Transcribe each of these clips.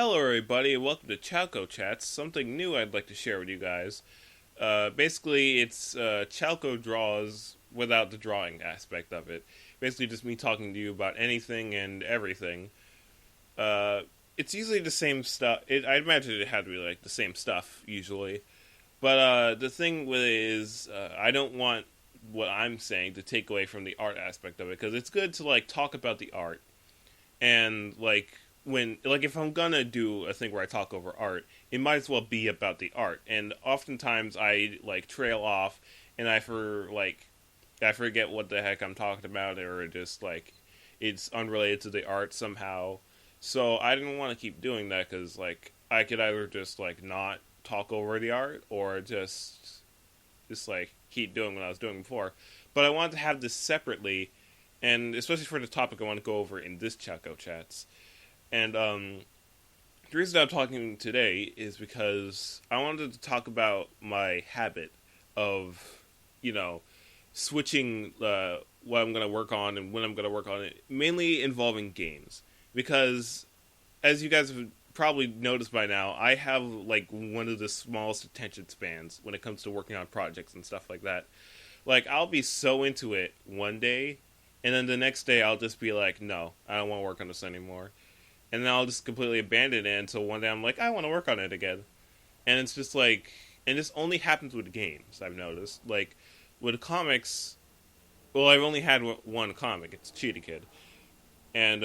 Hello, everybody, and welcome to Chaoko Chats. Something new I'd like to share with you guys. Basically, it's Chaoko Draws without the drawing aspect of it. Basically, just me talking to you about anything and everything. It's usually the same stuff. I imagine it had to be like the same stuff usually. But the thing with it is, I don't want what I'm saying to take away from the art aspect of it, because it's good to like talk about the art and if I'm gonna do a thing where I talk over art, it might as well be about the art. And oftentimes I like trail off and I forget what the heck I'm talking about, or just like it's unrelated to the art somehow. So I didn't want to keep doing that, because like I could either just like not talk over the art, or just like keep doing what I was doing before. But I wanted to have this separately, and especially for the topic I want to go over in this Chaoko Chats. And the reason I'm talking today is because I wanted to talk about my habit of, switching what I'm going to work on and when I'm going to work on it, mainly involving games. Because, as you guys have probably noticed by now, I have like one of the smallest attention spans when it comes to working on projects and stuff like that. Like, I'll be so into it one day, and then the next day I'll just be like, no, I don't want to work on this anymore. And then I'll just completely abandon it until one day I'm like, I want to work on it again. And it's just like, and this only happens with games, I've noticed. Like, with comics, well, I've only had one comic, it's Cheetah Kid. And,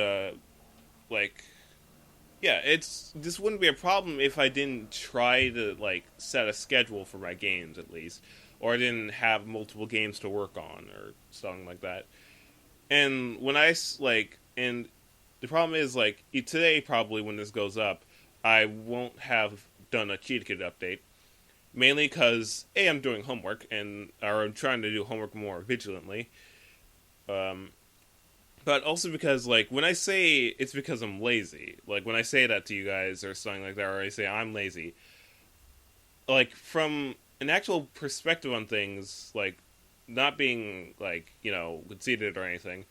this wouldn't be a problem if I didn't try to, like, set a schedule for my games, at least. Or I didn't have multiple games to work on, or something like that. And when and the problem is, like, today, probably, when this goes up, I won't have done a Cheetah Kid update. Mainly because, A, I'm doing homework, or I'm trying to do homework more vigilantly. But also because, like, when I say it's because I'm lazy, like, when I say that to you guys or something like that, or I say I'm lazy, like, from an actual perspective on things, like, not being, like, conceited or anything,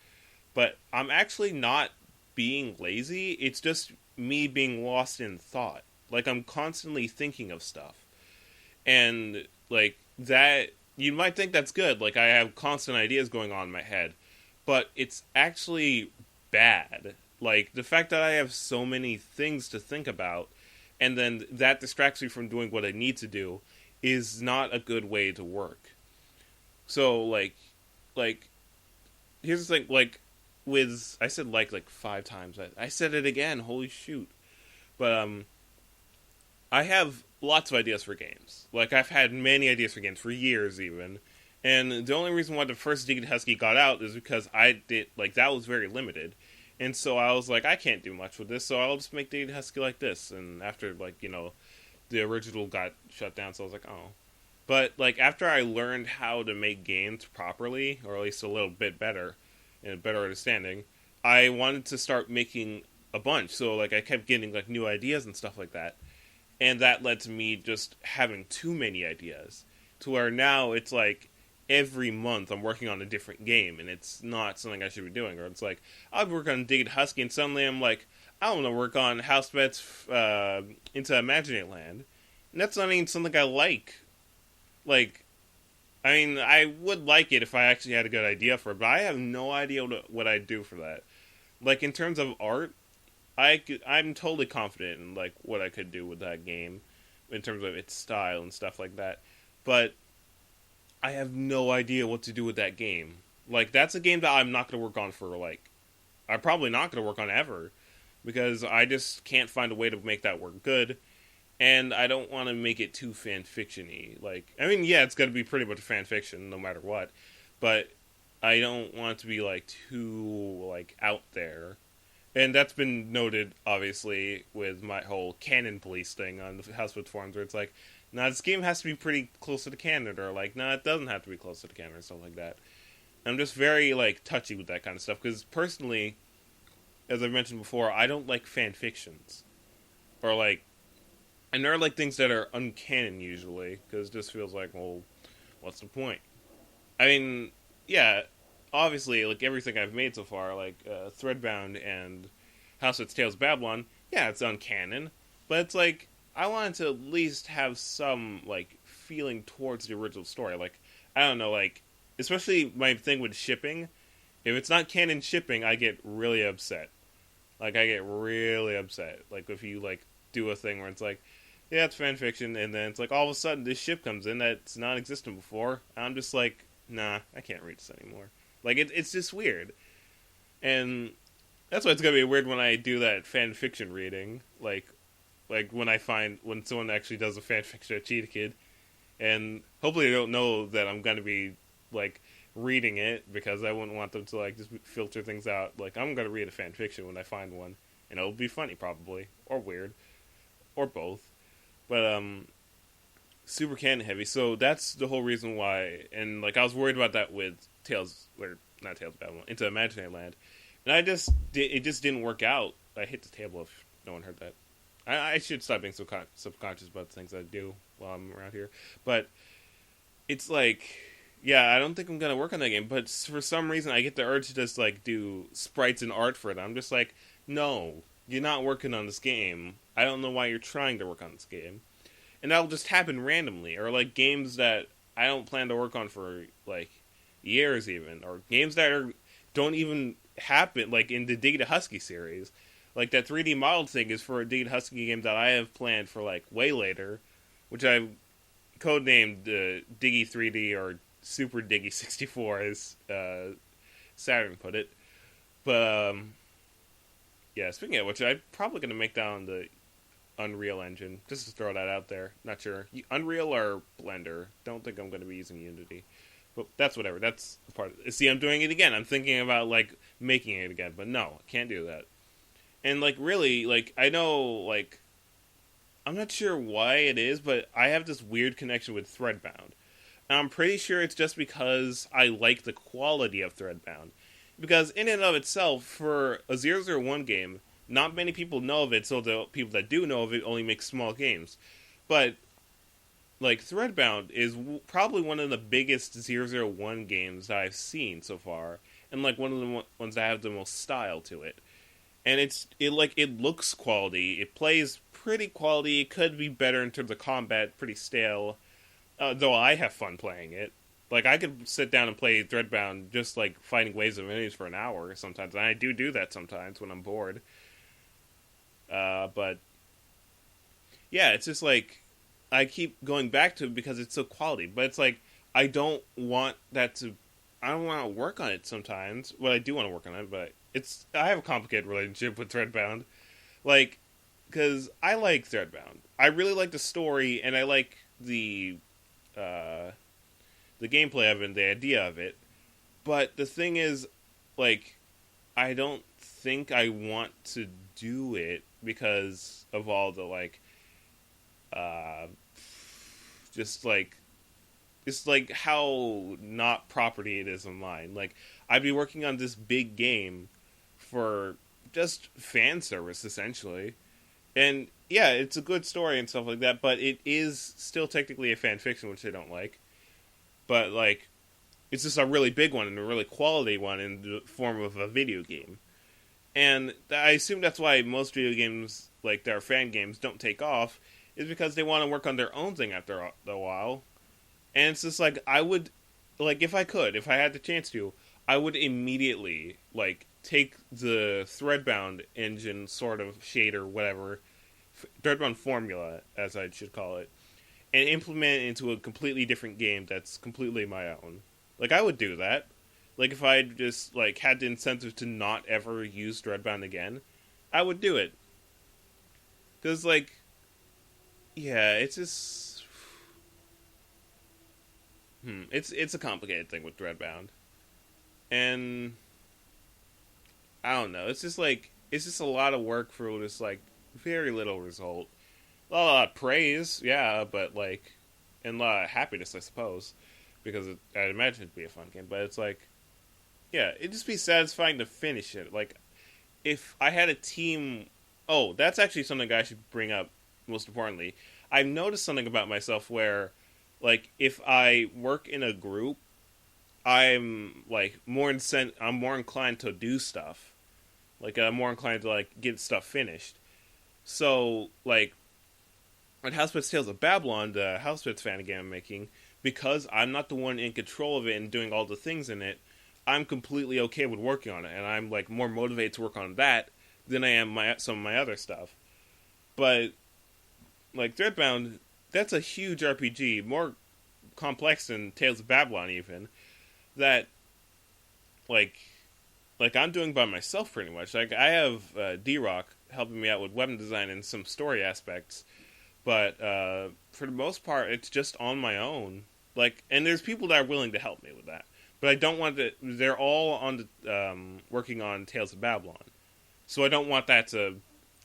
but I'm actually not being lazy. It's just me being lost in thought. Like, I'm constantly thinking of stuff. And, like, that, you might think that's good. Like, I have constant ideas going on in my head. But it's actually bad. Like, the fact that I have so many things to think about, and then that distracts me from doing what I need to do, is not a good way to work. So, here's the thing, I said like 5 times. I said it again, holy shoot. But, I have lots of ideas for games. Like, I've had many ideas for games for years, even. And the only reason why the first Diggy the Huskey got out is because that was very limited. And so I was like, I can't do much with this, so I'll just make Diggy the Huskey like this. And after, the original got shut down, so I was like, oh. But, after I learned how to make games properly, or at least a little bit better, and a better understanding, I wanted to start making a bunch. So, I kept getting, new ideas and stuff like that. And that led to me just having too many ideas. To where now it's every month I'm working on a different game, and it's not something I should be doing. Or it's I'll work on Diggy the Huskey, and suddenly I'm like, I want to work on House Pets into Imaginary Land. And that's not even something I like. I would like it if I actually had a good idea for it, but I have no idea what I'd do for that. In terms of art, I'm totally confident in, what I could do with that game, in terms of its style and stuff like that. But I have no idea what to do with that game. That's a game that I'm not going to work on for, I'm probably not going to work on ever, because I just can't find a way to make that work good, and I don't want to make it too fanfiction-y. It's going to be pretty much fanfiction, no matter what, but I don't want it to be, too, out there. And that's been noted, obviously, with my whole canon police thing on the Housefit forums, where it's nah, this game has to be pretty close to the canon, or nah, it doesn't have to be close to the canon, or stuff like that. I'm just very, touchy with that kind of stuff, because personally, as I've mentioned before, I don't like fanfictions. Or, and there are, things that are uncanon, usually, because it just feels well, what's the point? Obviously, everything I've made so far, Threadbound and House of Tales of Babylon, yeah, it's uncanon, but it's like I wanted to at least have some like feeling towards the original story. Like I don't know, like especially my thing with shipping. If it's not canon shipping, I get really upset. Like I get really upset. Like if you like do a thing where it's like, yeah, it's fan fiction, and then it's like all of a sudden this ship comes in that's non-existent before. I'm just like, nah, I can't read this anymore. Like it's just weird, and that's why it's gonna be weird when I do that fan fiction reading. Like when I find when someone actually does a fan fiction of Cheetah Kid, and hopefully they don't know that I'm gonna be like reading it because I wouldn't want them to like just filter things out. Like I'm gonna read a fan fiction when I find one, and it'll be funny probably or weird or both. But super canon heavy. So that's the whole reason why. And like I was worried about that with Tales, or not Tales of Babylon, Into Imaginary Land, and it just didn't work out. I hit the table if no one heard that. I should stop being so subconscious about the things I do while I'm around here. But it's like, yeah, I don't think I'm gonna work on that game. But for some reason, I get the urge to just like do sprites and art for it. I'm just like, no, you're not working on this game. I don't know why you're trying to work on this game. And that'll just happen randomly, or like games that I don't plan to work on for like years, even, or games that don't even happen, like in the Diggy the Huskey series. Like that 3D model thing is for a Diggy the Huskey game that I have planned for like way later, which I've codenamed Diggy 3D or Super Diggy 64, as Saturn put it. But yeah, speaking of which, I'm probably going to make that on the Unreal Engine, just to throw that out there. Not sure. Unreal or Blender. Don't think I'm going to be using Unity. But that's whatever. That's the part of it. See, I'm doing it again. I'm thinking about, like, making it again. But no, I can't do that. And, like, really, like, I know, like, I'm not sure why it is, but I have this weird connection with Threadbound. And I'm pretty sure it's just because I like the quality of Threadbound. Because in and of itself, for a 001 game, not many people know of it, so the people that do know of it only make small games. But, like, Threadbound is probably one of the biggest 001 games that I've seen so far. And, like, one of the ones that have the most style to it. And it looks quality. It plays pretty quality. It could be better in terms of combat, pretty stale. Though I have fun playing it. Like, I could sit down and play Threadbound just, like, fighting waves of enemies for an hour sometimes. And I do that sometimes when I'm bored. But, yeah, it's just, like, I keep going back to it because it's so quality. But it's, like, I don't want to work on it sometimes. Well, I do want to work on it, but I have a complicated relationship with Threadbound. Like, because I like Threadbound. I really like the story, and I like the gameplay of it and the idea of it. But the thing is, like, I don't think I want to do it because of all the, like, just, like, it's like how not property it is of mine. Like, I'd be working on this big game for just fan service, essentially. And, yeah, it's a good story and stuff like that, but it is still technically a fan fiction, which I don't like. But, like, it's just a really big one and a really quality one in the form of a video game. And I assume that's why most video games, like, that are fan games, don't take off, is because they want to work on their own thing after a while. And it's just like, I would, like, if I had the chance to, I would immediately, like, take the Threadbound engine sort of shader, whatever, Threadbound formula, as I should call it, and implement it into a completely different game that's completely my own. Like, I would do that. Like, if I just, like, had the incentive to not ever use Threadbound again, I would do it. Because, like, yeah, it's just... It's a complicated thing with Threadbound. And... I don't know. It's just, like... It's just a lot of work for just, like, very little result. A lot of praise, yeah, but, like... And a lot of happiness, I suppose. Because I'd imagine it'd be a fun game. But it's, like... Yeah, it'd just be satisfying to finish it. Like, if I had a team... Oh, that's actually something I should bring up, most importantly. I've noticed something about myself where, like, if I work in a group, I'm, like, I'm more inclined to do stuff. Like, I'm more inclined to, like, get stuff finished. So, like, at Housepet's Tales of Babylon, the Housepet's fan game I'm making, because I'm not the one in control of it and doing all the things in it, I'm completely okay with working on it, and I'm like more motivated to work on that than I am some of my other stuff. But like Threadbound, that's a huge RPG, more complex than Tales of Babylon even. That like I'm doing by myself pretty much. Like I have D-Rock helping me out with weapon design and some story aspects, but for the most part, it's just on my own. Like, and there's people that are willing to help me with that, but I don't want to. They're all on the working on Tales of Babylon, so I don't want that to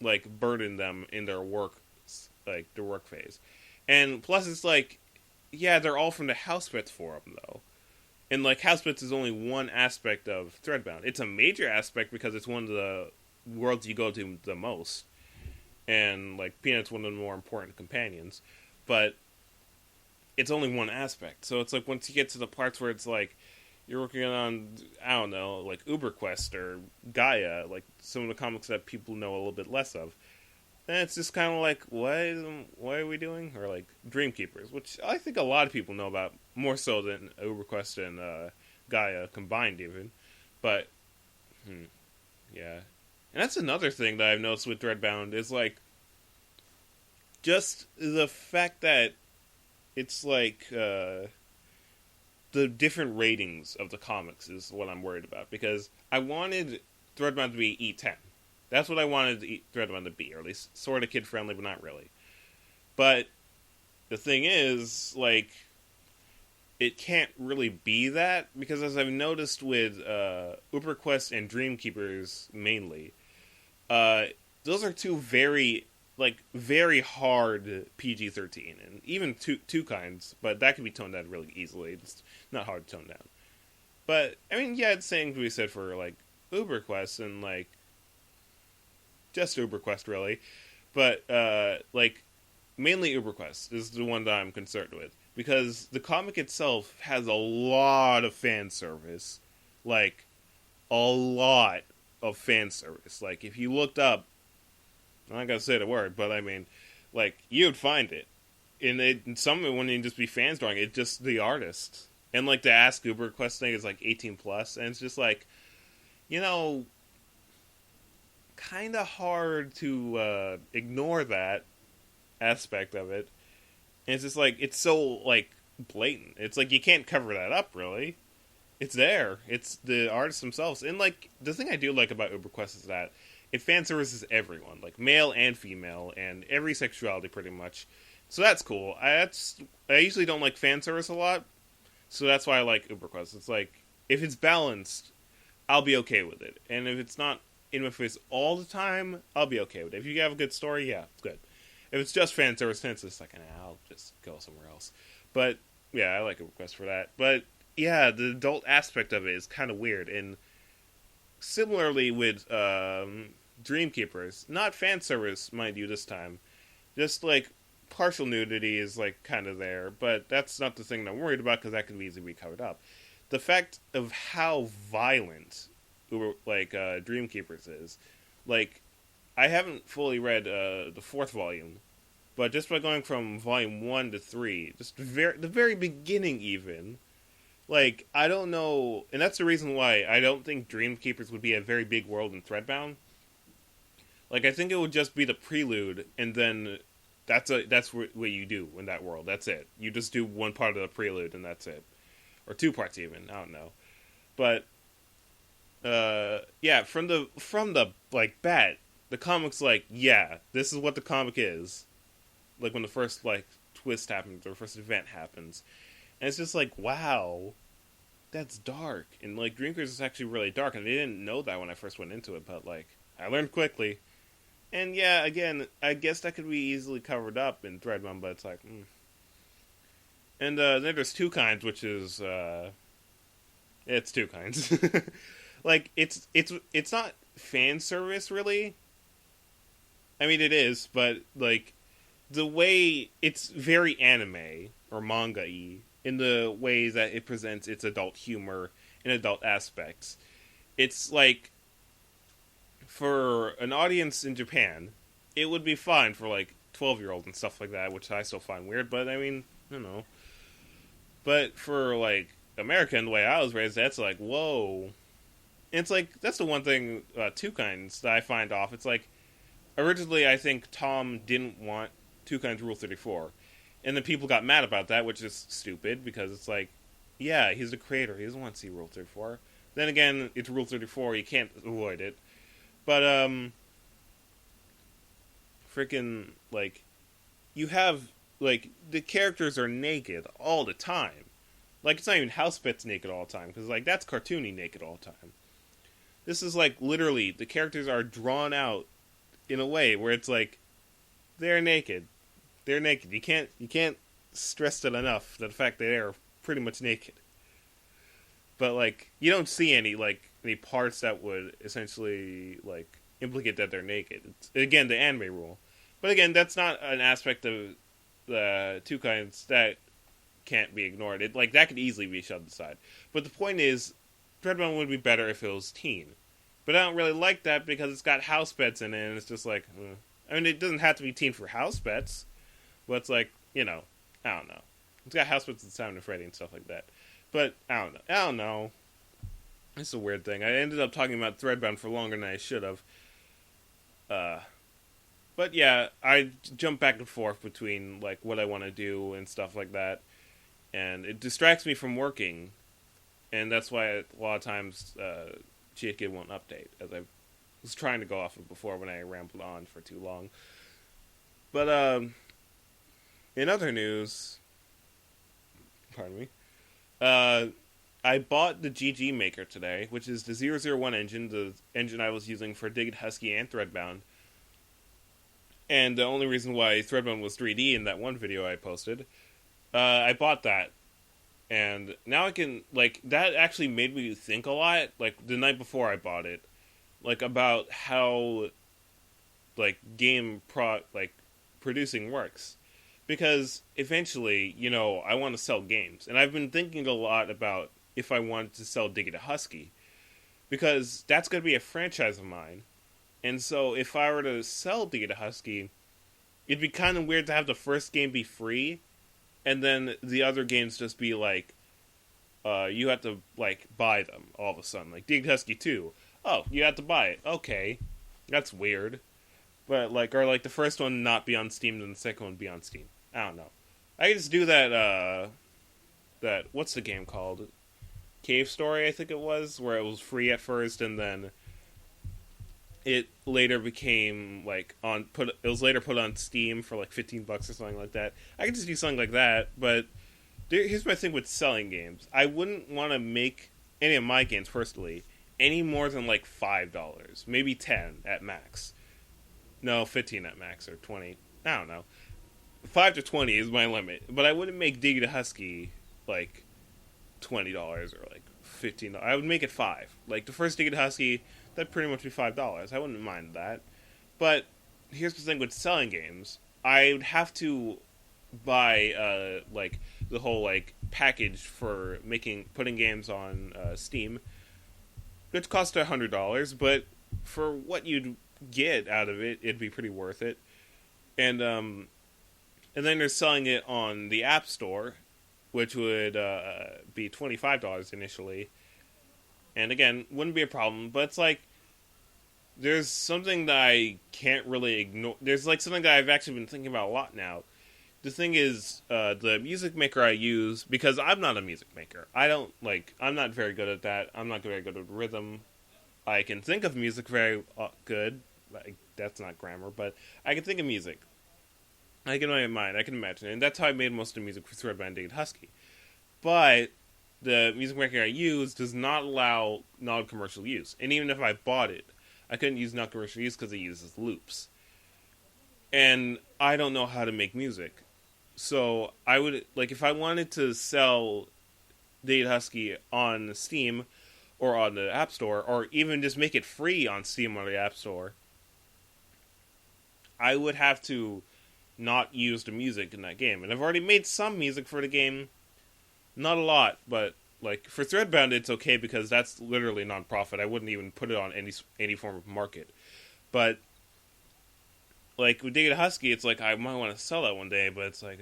like burden them in their work, like their work phase. And plus, it's like, yeah, they're all from the Housepets forum though, and like Housepets is only one aspect of Threadbound. It's a major aspect because it's one of the worlds you go to the most, and like Peanut's one of the more important companions, but it's only one aspect. So it's like once you get to the parts where it's like you're working on, I don't know, like UberQuest or Gaia, like some of the comics that people know a little bit less of, then it's just kind of like, what are we doing? Or like Dreamkeepers, which I think a lot of people know about more so than UberQuest and Gaia combined even. But yeah, and that's another thing that I've noticed with Threadbound is like just the fact that it's like the different ratings of the comics is what I'm worried about, because I wanted Threadbound to be E10. That's what I wanted Threadbound to be, or at least sort of kid friendly, but not really. But the thing is, like, it can't really be that, because as I've noticed with UberQuest and Dreamkeepers mainly, those are two very hard PG-13, and even two kinds, but that can be toned down really easily. It's not hard to tone down. But, I mean, yeah, it's same to be said for, like, UberQuest and, like, just UberQuest, really. But, like, mainly UberQuest is the one that I'm concerned with, because the comic itself has a lot of fan service. Like, a lot of fan service. Like, if you looked up, I'm not gonna say the word, but I mean, like, you'd find it. And some of it wouldn't even just be fans drawing, it's just the artist. And, like, the Ask UberQuest thing is, like, 18 plus, and it's just, like, you know, kind of hard to ignore that aspect of it. And it's just, like, it's so, like, blatant. It's, like, you can't cover that up, really. It's there. It's the artists themselves. And, like, the thing I do like about UberQuest is that it fan services everyone, like male and female, and every sexuality pretty much. So that's cool. I usually don't like fan service a lot, so that's why I like UberQuest. It's like, if it's balanced, I'll be okay with it. And if it's not in my face all the time, I'll be okay with it. If you have a good story, yeah, it's good. If it's just fan service, then it's just like, I'll just go somewhere else. But, yeah, I like UberQuest for that. But, yeah, the adult aspect of it is kind of weird, and similarly with Dreamkeepers, not fan service, mind you, this time. Just, like, partial nudity is, like, kind of there, but that's not the thing that I'm worried about, because that can easily be covered up. The fact of how violent, like, Dreamkeepers is, like, I haven't fully read the fourth volume, but just by going from volume 1 to 3, just the very beginning even, like, I don't know, and that's the reason why I don't think Dreamkeepers would be a very big world in Threadbound. Like, I think it would just be the prelude, and then that's what you do in that world. That's it. You just do one part of the prelude, and that's it. Or two parts even, I don't know. But, yeah, from the, like, bat, the comic's like, yeah, this is what the comic is. Like, when the first, like, twist happens, or first event happens. And it's just like, wow, that's dark. And, like, Dreamkeepers is actually really dark, and I didn't know that when I first went into it, but, like, I learned quickly. And, yeah, again, I guess that could be easily covered up in Threadbound, but it's like, And then there's two kinds, which is, it's two kinds. Like, it's not fan service, really. I mean, it is, but, like, the way it's very anime or manga-y in the ways that it presents its adult humor and adult aspects. It's like, for an audience in Japan, it would be fine for like 12-year-olds and stuff like that, which I still find weird. But I mean, you know. But for like America and the way I was raised, that's like whoa. And it's like that's the one thing Two Kinds that I find off. It's like originally I think Tom didn't want Two Kinds Rule 34, and then people got mad about that, which is stupid because it's like, yeah, he's the creator. He doesn't want to see Rule 34. Then again, it's Rule 34. You can't avoid it. But freaking like, you have like the characters are naked all the time. Like it's not even house pets naked all the time because like that's cartoony naked all the time. This is like literally the characters are drawn out in a way where it's like they're naked. They're naked. You can't stress it enough the fact that they're pretty much naked. But like you don't see any parts that would essentially like implicate that they're naked. It's, again, the anime rule. But again, that's not an aspect of the Two Kinds that can't be ignored. It like that could easily be shoved aside. But the point is, Threadbound would be better if it was teen. But I don't really like that because it's got house pets in it, and it's just like, I mean, it doesn't have to be teen for house pets, but it's like, you know, I don't know. It's got house pets and Sound of Freddy and stuff like that. But I don't know. It's a weird thing. I ended up talking about Threadbound for longer than I should have. But yeah, I jump back and forth between like what I want to do and stuff like that, and it distracts me from working, and that's why a lot of times Chaoko won't update, as I was trying to go off of before when I rambled on for too long. But in other news, pardon me, I bought the GG Maker today, which is the 001 engine, the engine I was using for Diggy the Huskey and Threadbound. And the only reason why Threadbound was 3D in that one video I posted, I bought that. And now I can, like, that actually made me think a lot, like, the night before I bought it, like, about how, like, producing works. Because, eventually, you know, I want to sell games. And I've been thinking a lot about if I wanted to sell Diggy the Huskey. Because that's going to be a franchise of mine. And so, if I were to sell Diggy the Huskey, it'd be kind of weird to have the first game be free, and then the other games just be like, you have to, like, buy them all of a sudden. Like, Diggy the Huskey 2. Oh, you have to buy it. Okay. That's weird. But, like, or, like, the first one not be on Steam, and the second one be on Steam. I don't know. I could just do that, what's the game called? Cave Story, I think it was, where it was free at first, and then it later became, like, it was later put on Steam for, like, $15 or something like that. I could just do something like that, but here's my thing with selling games. I wouldn't want to make any of my games, personally, any more than, like, $5. Maybe 10 at max. No, 15 at max, or 20. I don't know. 5 to 20 is my limit. But I wouldn't make Diggy the Huskey, like, $20 or, like, $15. I would make it 5. Like, the first Diggy the Huskey, that'd pretty much be $5. I wouldn't mind that. But here's the thing with selling games. I would have to buy, like, the whole, like, package for putting games on Steam, which costs $100, but for what you'd get out of it, it'd be pretty worth it. And then they're selling it on the App Store, which would be $25 initially. And again, wouldn't be a problem, but it's like, there's something that I can't really ignore. There's like something that I've actually been thinking about a lot now. The thing is, the music maker I use, because I'm not a music maker. I'm not very good at that. I'm not very good at rhythm. I can think of music very good. Like, that's not grammar, but I can think of music. I can, in my mind, I can imagine it. And that's how I made most of the music for Threadbound Diggy the Huskey. But the music maker I use does not allow non-commercial use. And even if I bought it, I couldn't use non-commercial use because it uses loops. And I don't know how to make music. So I would, like, if I wanted to sell Diggy the Huskey on Steam or on the App Store, or even just make it free on Steam or the App Store, I would have to not use the music in that game. And I've already made some music for the game. Not a lot, but, like, for Threadbound it's okay because that's literally non-profit. I wouldn't even put it on any form of market. But like with Diggy the Huskey, it's like I might want to sell that one day, but it's like,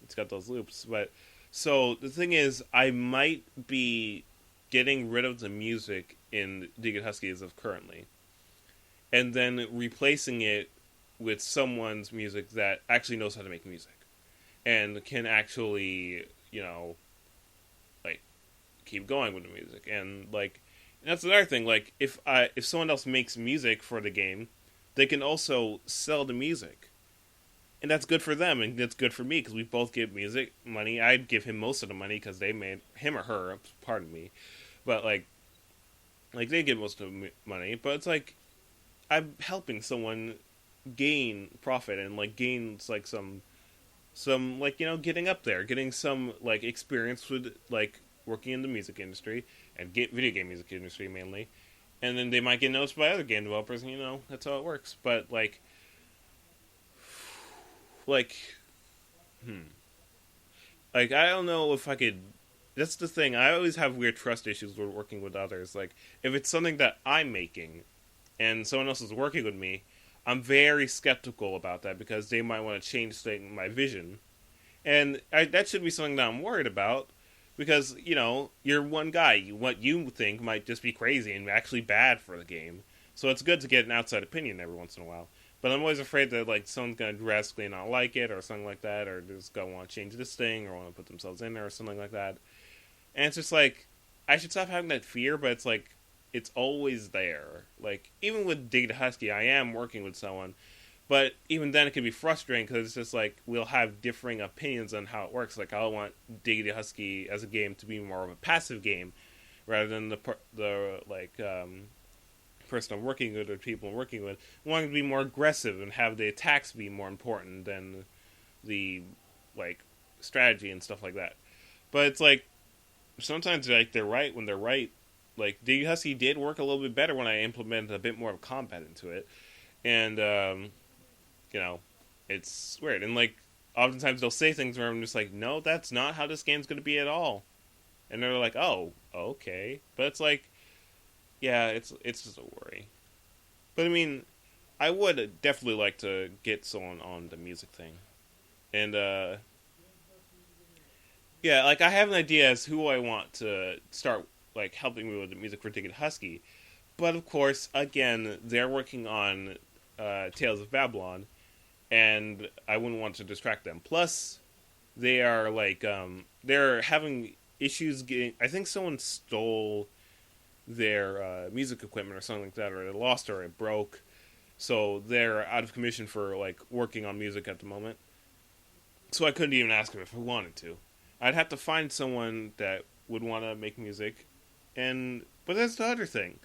it's got those loops. But so the thing is, I might be getting rid of the music in Diggy the Huskey as of currently, and then replacing it with someone's music that actually knows how to make music and can actually, like keep going with the music. And like, and that's another thing. Like, if someone else makes music for the game, they can also sell the music, and that's good for them, and that's good for me because we both give music money. I'd give him most of the money because they made him or her. Pardon me, but like they get most of the money. But it's like I'm helping someone gain profit and like gain like some like getting up there, getting some like experience with like working in the music industry and get video game music industry mainly, and then they might get noticed by other game developers, and that's how it works. But like I don't know if I could. That's the thing. I always have weird trust issues with working with others. Like, if it's something that I'm making and someone else is working with me, I'm very skeptical about that because they might want to change my vision. And that should be something that I'm worried about because, you're one guy. What you think might just be crazy and actually bad for the game. So it's good to get an outside opinion every once in a while. But I'm always afraid that like someone's going to drastically not like it or something like that, or just going to want to change this thing or want to put themselves in there or something like that. And it's just like, I should stop having that fear, but it's like, it's always there. Like, even with Diggy the Huskey, I am working with someone, but even then it can be frustrating because it's just like, we'll have differing opinions on how it works. Like, I want Diggy the Huskey as a game to be more of a passive game rather than the person I'm working with or people I'm working with. I want it to be more aggressive and have the attacks be more important than the, like, strategy and stuff like that. But it's like, sometimes like they're right when they're right. Like Diggy Husky did work a little bit better when I implemented a bit more of combat into it, and it's weird. And like oftentimes they'll say things where I'm just like, no, that's not how this game's going to be at all, and they're like, oh, okay, but it's like, yeah, it's just a worry. But I mean, I would definitely like to get someone on the music thing, and yeah, like I have an idea as who I want to start like helping me with the music for Diggy the Huskey, but of course, again, they're working on Tales of Babylon, and I wouldn't want to distract them. Plus, they are like they're having issues getting. I think someone stole their music equipment or something like that, or they lost or it broke, so they're out of commission for like working on music at the moment. So I couldn't even ask them if I wanted to. I'd have to find someone that would want to make music, but that's the other thing.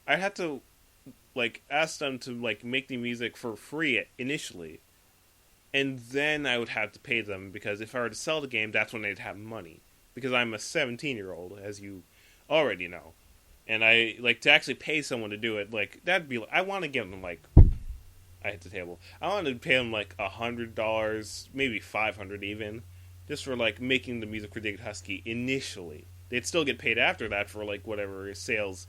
I'd have to like ask them to like make the music for free initially, and then I would have to pay them because if I were to sell the game, that's when they'd have money. Because I'm a 17-year-old, as you already know, and I like to actually pay someone to do it. Like that'd be. I want to give them like. I hit the table. I want to pay them like $100, maybe $500 even. Just for, like, making the music for Diggy the Huskey initially. They'd still get paid after that for, like, whatever sales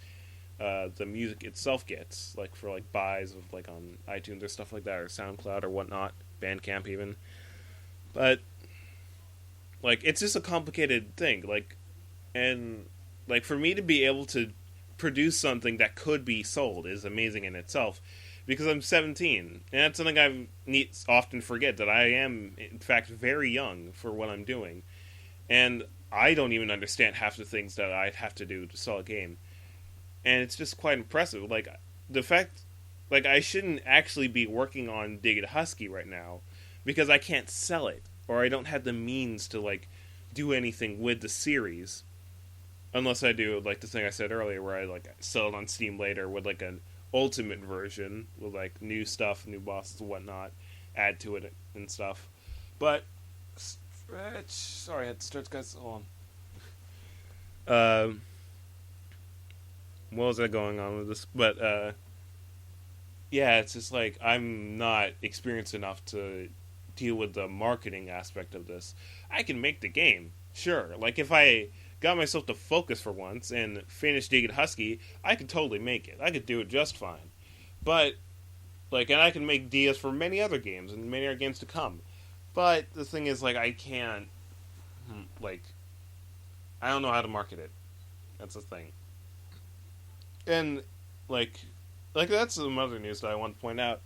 the music itself gets. Like, for, like, buys of, like, on iTunes or stuff like that, or SoundCloud or whatnot. Bandcamp even. But, like, it's just a complicated thing. Like, and, like, for me to be able to produce something that could be sold is amazing in itself. Because I'm 17, and that's something I often forget, that I am, in fact, very young for what I'm doing. And I don't even understand half the things that I'd have to do to sell a game. And it's just quite impressive. Like, the fact, like, I shouldn't actually be working on Diggy the Huskey right now, because I can't sell it, or I don't have the means to, like, do anything with the series. Unless I do, like, the thing I said earlier, where I, like, sell it on Steam later with, like, an ultimate version with like new stuff, new bosses and whatnot, add to it and stuff. But sorry, I had to stretch guys on. What was I going on with this? But yeah, it's just like I'm not experienced enough to deal with the marketing aspect of this. I can make the game, sure. Like if I got myself to focus for once and finish Diggy the Huskey, I could totally make it. I could do it just fine. But like, and I can make Dias for many other games and many other games to come. But the thing is, like, I can't, like, I don't know how to market it. That's the thing. And like, that's some other news that I want to point out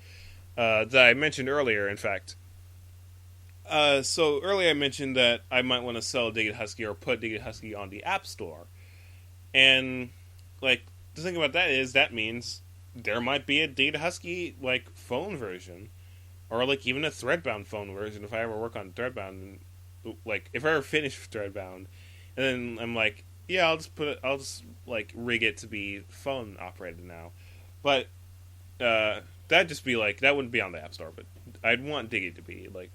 that I mentioned earlier. In fact, so earlier I mentioned that I might want to sell Diggy the Huskey or put Diggy the Huskey on the App Store, and like the thing about that is that means there might be a Diggy the Husky like phone version, or like even a Threadbound phone version if I ever work on Threadbound, and like if I ever finish Threadbound, and then I'm like, yeah, I'll just like rig it to be phone operated now, but that'd just be like that wouldn't be on the App Store, but I'd want Diggy to be like,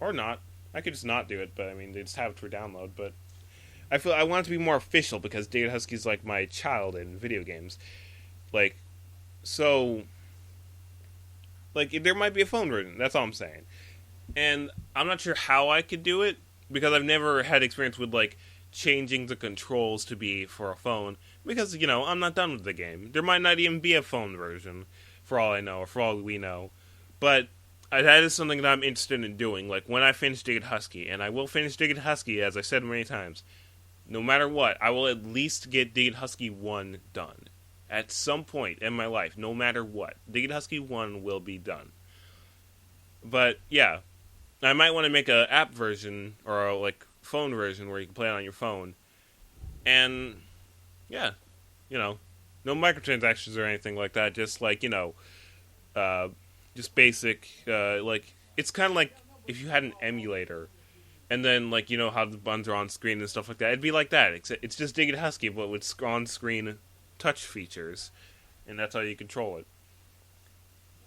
or not. I could just not do it, but I mean they just have it for download. But I want it to be more official because Diggy the Husky's like my child in video games, like so. Like there might be a phone version. That's all I'm saying, and I'm not sure how I could do it because I've never had experience with like changing the controls to be for a phone because I'm not done with the game. There might not even be a phone version for all I know or for all we know, but that is something that I'm interested in doing. Like when I finish Diggy the Husky, and I will finish Diggy the Husky as I said many times, no matter what, I will at least get Diggy the Husky 1 done at some point in my life, no matter what. Diggy the Husky 1 will be done. But yeah, I might want to make a app version or a like phone version where you can play it on your phone, and yeah, no microtransactions or anything like that. Just like just basic. Like it's kind of like if you had an emulator, and then like how the buttons are on screen and stuff like that. It'd be like that. It's just Diggy the Husky, but with on-screen touch features, and that's how you control it.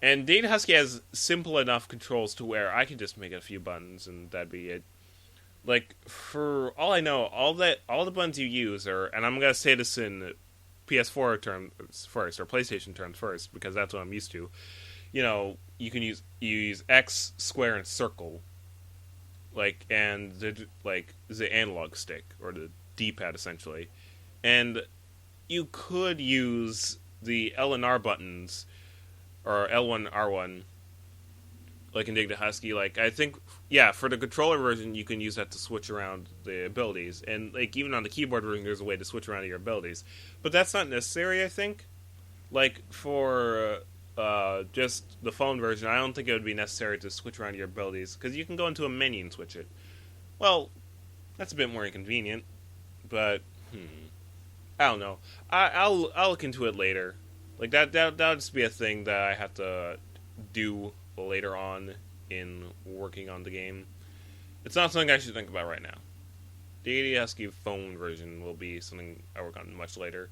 And Diggy the Husky has simple enough controls to where I could just make a few buttons and that'd be it. Like, for all I know, all the buttons you use are, and I'm gonna say this in PS4 terms first, or PlayStation terms first, because that's what I'm used to. You use X, square, and circle, like, and the analog stick or the D-pad essentially, and you could use the L and R buttons, or L1, R1, like in Diggy the Husky. Like, I think, yeah, for the controller version, you can use that to switch around the abilities. And, like, even on the keyboard version, there's a way to switch around your abilities. But that's not necessary, I think. Like, for just the phone version, I don't think it would be necessary to switch around your abilities, because you can go into a menu and switch it. Well, that's a bit more inconvenient, but, I don't know. I'll look into it later. Like, that'll just be a thing that I have to do later on in working on the game. It's not something I should think about right now. The Husky phone version will be something I work on much later.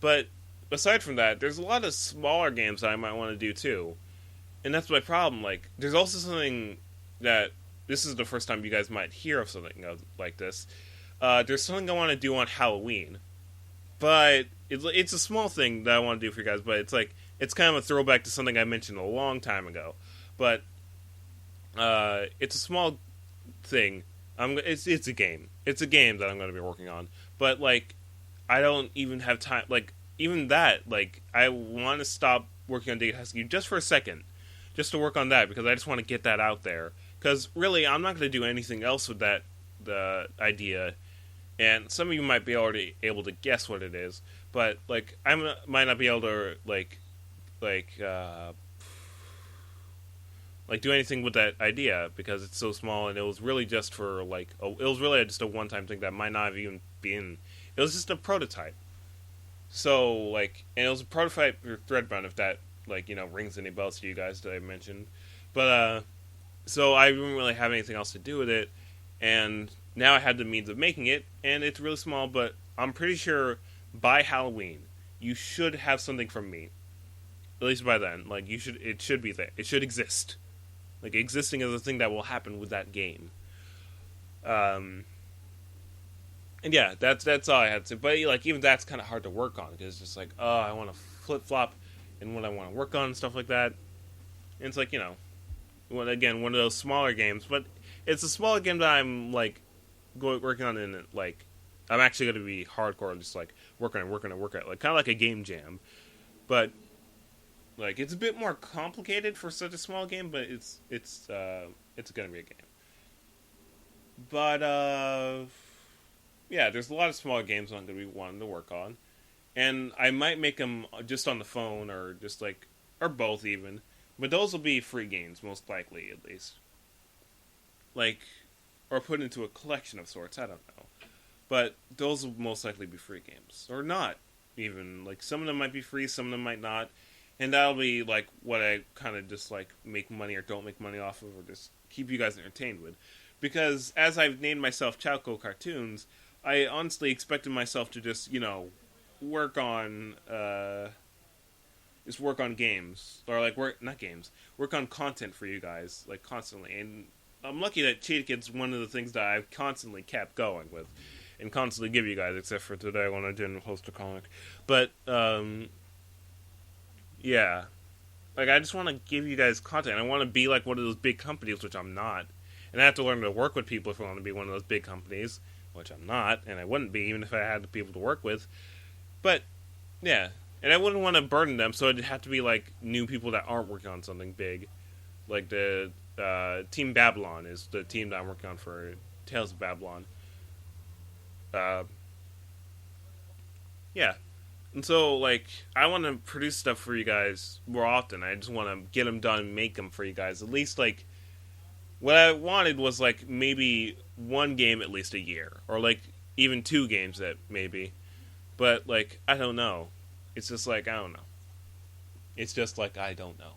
But aside from that, there's a lot of smaller games that I might want to do too. And that's my problem. Like, there's also something that, this is the first time you guys might hear of something like this. There's something I want to do on Halloween. But it's a small thing that I want to do for you guys, but it's kind of a throwback to something I mentioned a long time ago. But it's a small thing. It's a game. It's a game that I'm going to be working on. But like, I don't even have time. Like, even that. Like, I want to stop working on Diggy the Husky just for a second, just to work on that, because I just want to get that out there. Because really, I'm not going to do anything else with the idea. And some of you might be already able to guess what it is, but like I might not be able to like do anything with that idea because it's so small, and it was really just for it was really just a one-time thing that might not have even been. It was just a prototype. So like, and it was a prototype for Threadbound, if that rings any bells to you guys that I mentioned. But so I didn't really have anything else to do with it, and now I had the means of making it, and it's really small, but I'm pretty sure by Halloween, you should have something from me. At least by then. Like, it should be there. It should exist. Like, existing is a thing that will happen with that game. And yeah, that's all I had to say. But, like, even that's kind of hard to work on, because it's just like, oh, I want to flip-flop in what I want to work on and stuff like that. And it's like, one of those smaller games, but it's a smaller game that I'm, like, working on in like, I'm actually going to be hardcore, just like working on, like kind of like a game jam. But Like, it's a bit more complicated for such a small game, but it's gonna be a game. But yeah, there's a lot of small games I'm gonna be wanting to work on, and I might make them just on the phone or just like or both even. But those will be free games, most likely, at least. Like, or put into a collection of sorts. I don't know, but those will most likely be free games, or not even. Like, some of them might be free, some of them might not, and that'll be like what I kind of just like make money or don't make money off of, or just keep you guys entertained with. Because as I've named myself Chaoko Cartoons, I honestly expected myself to just work on just work on games, or like work not games, work on content for you guys like constantly. And I'm lucky that Cheetah Kid's one of the things that I've constantly kept going with and constantly give you guys, except for today when I didn't post a comic. But yeah, like I just want to give you guys content. I want to be like one of those big companies, which I'm not, and I have to learn to work with people if I want to be one of those big companies, which I'm not, and I wouldn't be even if I had the people to work with. But yeah, and I wouldn't want to burden them, so it'd have to be like new people that aren't working on something big, like the Team Babylon is the team that I'm working on for Tales of Babylon. Uh, yeah, and so like I want to produce stuff for you guys more often. I just want to get them done and make them for you guys. At least like what I wanted was like maybe one game at least a year, or like even two games that maybe. But like I don't know. It's just like I don't know. It's just like I don't know.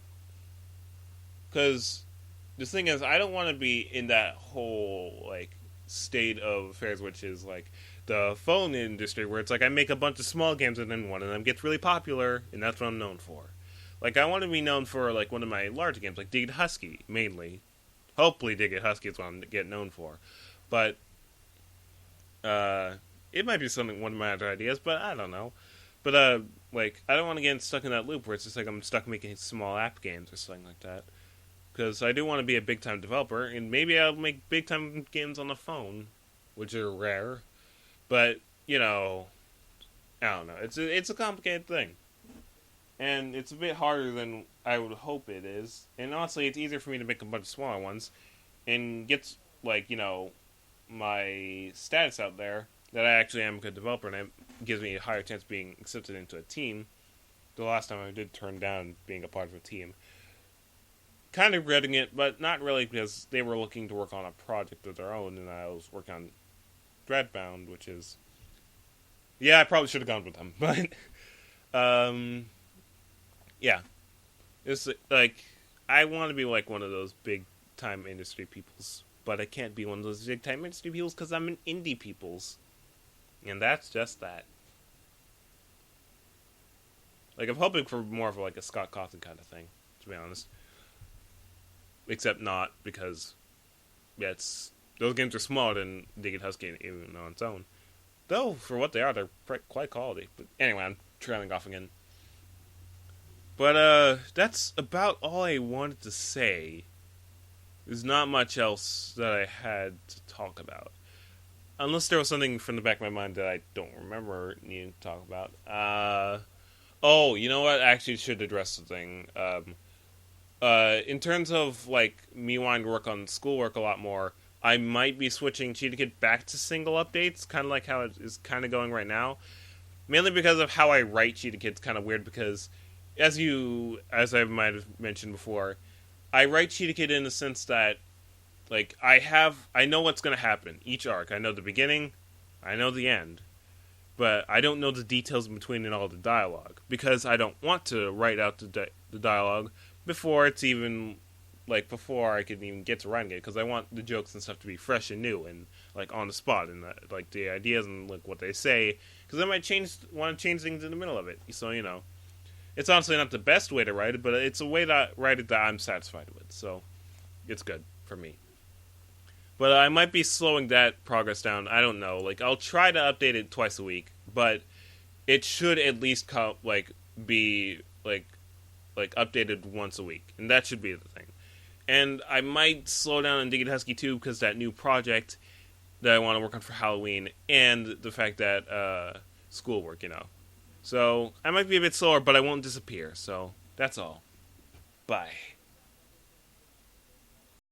Because the thing is, I don't want to be in that whole like state of affairs, which is like the phone industry, where it's like I make a bunch of small games and then one of them gets really popular, and that's what I'm known for. Like I want to be known for like one of my larger games, like Diggy the Huskey, mainly. Hopefully, Diggy the Huskey is what I'm getting known for, but it might be something one of my other ideas, but I don't know. But like I don't want to get stuck in that loop where it's just like I'm stuck making small app games or something like that. Because I do want to be a big time developer, and maybe I'll make big time games on the phone, which are rare. But I don't know. It's a complicated thing, and it's a bit harder than I would hope it is. And honestly, it's easier for me to make a bunch of smaller ones, and get like my status out there that I actually am a good developer, and it gives me a higher chance of being accepted into a team. The last time I did turn down being a part of a team. Kind of regretting it, but not really, because they were looking to work on a project of their own, and I was working on Threadbound, which is... Yeah, I probably should have gone with them, but... yeah. It's like, I want to be like one of those big-time industry peoples, but I can't be one of those big-time industry peoples because I'm an indie peoples. And that's just that. Like, I'm hoping for more of like a Scott Cawthon kind of thing, to be honest. Except not, because those games are smaller than Diggy the Huskey even on its own. Though, for what they are, they're quite quality. But anyway, I'm trailing off again. But that's about all I wanted to say. There's not much else that I had to talk about. Unless there was something from the back of my mind that I don't remember needing to talk about. Oh, you know what? I actually should address something. In terms of like me wanting to work on schoolwork a lot more, I might be switching Cheetah Kid back to single updates, kind of like how it is kind of going right now. Mainly because of how I write Cheetah Kid's kind of weird, because as I might have mentioned before, I write Cheetah Kid in the sense that like I know what's going to happen each arc. I know the beginning, I know the end, but I don't know the details in between and all the dialogue, because I don't want to write out the dialogue before it's even, like, before I can even get to writing it, because I want the jokes and stuff to be fresh and new, and, like, on the spot, and, like, the ideas and, like, what they say, because I might want to change things in the middle of it, so, it's honestly not the best way to write it, but it's a way to write it that I'm satisfied with, so it's good for me. But I might be slowing that progress down, I don't know, like, I'll try to update it twice a week, but it should at least, be, like, updated once a week, and that should be the thing. And I might slow down on Diggy the Huskey too, because that new project that I want to work on for Halloween, and the fact that schoolwork, So I might be a bit slower, but I won't disappear. So That's all. Bye.